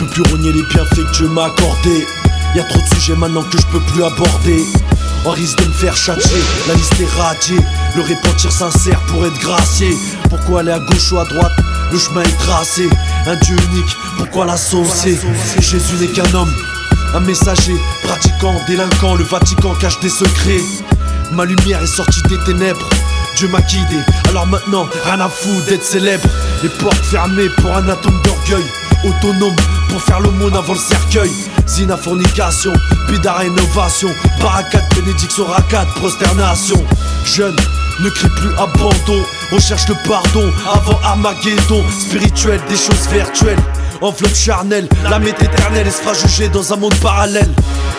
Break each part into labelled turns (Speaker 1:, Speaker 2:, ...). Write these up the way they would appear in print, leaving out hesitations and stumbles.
Speaker 1: peux plus rogner les bienfaits que Dieu m'a accordés. Y'a trop de sujets maintenant que je peux plus aborder. On risque de me faire châtier, la liste est radiée. Le repentir sincère pour être gracié. Pourquoi aller à gauche ou à droite? Le chemin est tracé. Un Dieu unique, pourquoi l'associer? Jésus n'est qu'un homme, un messager, pratiquant, délinquant. Le Vatican cache des secrets. Ma lumière est sortie des ténèbres. Dieu m'a guidé, alors maintenant rien à foutre d'être célèbre. Les portes fermées pour un atome d'orgueil. Autonome pour faire l'aumône avant le cercueil. Zina fornication, bida rénovation. Barricade, bénédiction, racade, prosternation. Jeune, ne crie plus abandon. Recherche le pardon avant Armageddon. Spirituel, des choses virtuelles. Enveloppe charnelle, l'âme est éternelle et se fera juger dans un monde parallèle.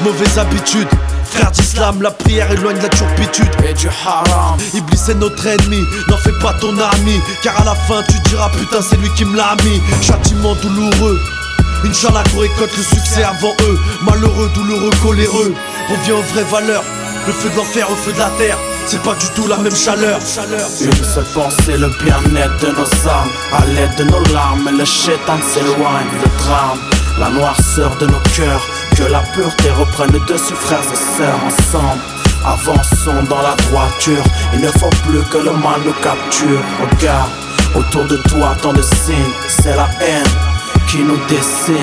Speaker 1: Mauvaise habitude, frère d'islam, la prière éloigne la turpitude et du haram. Iblis est notre ennemi, n'en fais pas ton ami. Car à la fin tu diras putain c'est lui qui me l'a mis. Châtiment douloureux, Inch'Allah qu'on récolte le succès avant eux. Malheureux, douloureux, coléreux. Reviens aux vraies valeurs, le feu de l'enfer au feu de la terre. C'est pas du tout la même chaleur.
Speaker 2: Une seule pensée, le bien-être de nos âmes. À l'aide de nos larmes, le chétan s'éloigne, le drame. La noirceur de nos cœurs, que la pureté reprenne le dessus, frères et sœurs, ensemble. Avançons dans la droiture, il ne faut plus que le mal nous capture. Regarde, autour de toi tant de signes, c'est la haine qui nous décime.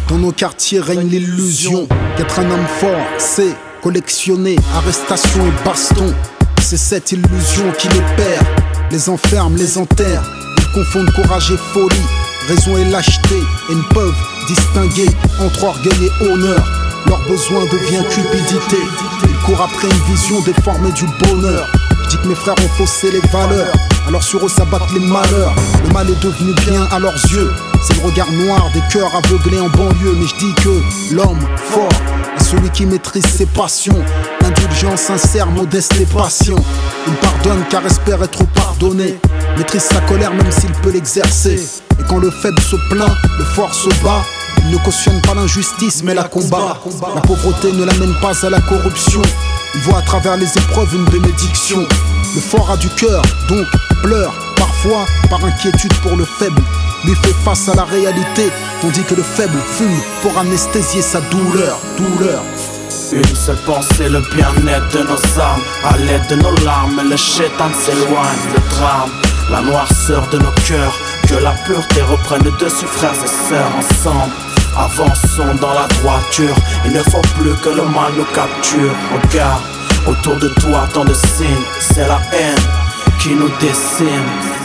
Speaker 3: Dans nos quartiers règne l'illusion qu'être un homme fort, c'est collectionner arrestation et baston. C'est cette illusion qui les perd, les enferme, les enterre. Ils confondent courage et folie, raison et lâcheté, et ne peuvent distinguer entre orgueil et honneur. Leur besoin devient cupidité. Ils courent après une vision déformée du bonheur. Je dis que mes frères ont faussé les valeurs, alors sur eux s'abattent les malheurs. Le mal est devenu bien à leurs yeux. C'est le regard noir des cœurs aveuglés en banlieue. Mais je dis que l'homme fort est celui qui maîtrise ses passions. Indulgent, sincère, modeste et patient. Il pardonne car espère être pardonné. Maîtrise sa colère même s'il peut l'exercer. Et quand le faible se plaint, le fort se bat. Il ne cautionne pas l'injustice mais la combat. La pauvreté ne l'amène pas à la corruption. Il voit à travers les épreuves une bénédiction. Le fort a du cœur, donc pleure parfois par inquiétude pour le faible. Lui fait face à la réalité, tandis que le faible fume pour anesthésier sa douleur.
Speaker 2: Une seule pensée, le bien-être de nos âmes. À l'aide de nos larmes, le chétan s'éloigne, le drame. La noirceur de nos cœurs, que la pureté reprenne le dessus, frères et sœurs, ensemble. Avançons dans la droiture, il ne faut plus que le mal nous capture. Regarde, autour de toi tant de signes, c'est la haine qui nous décime.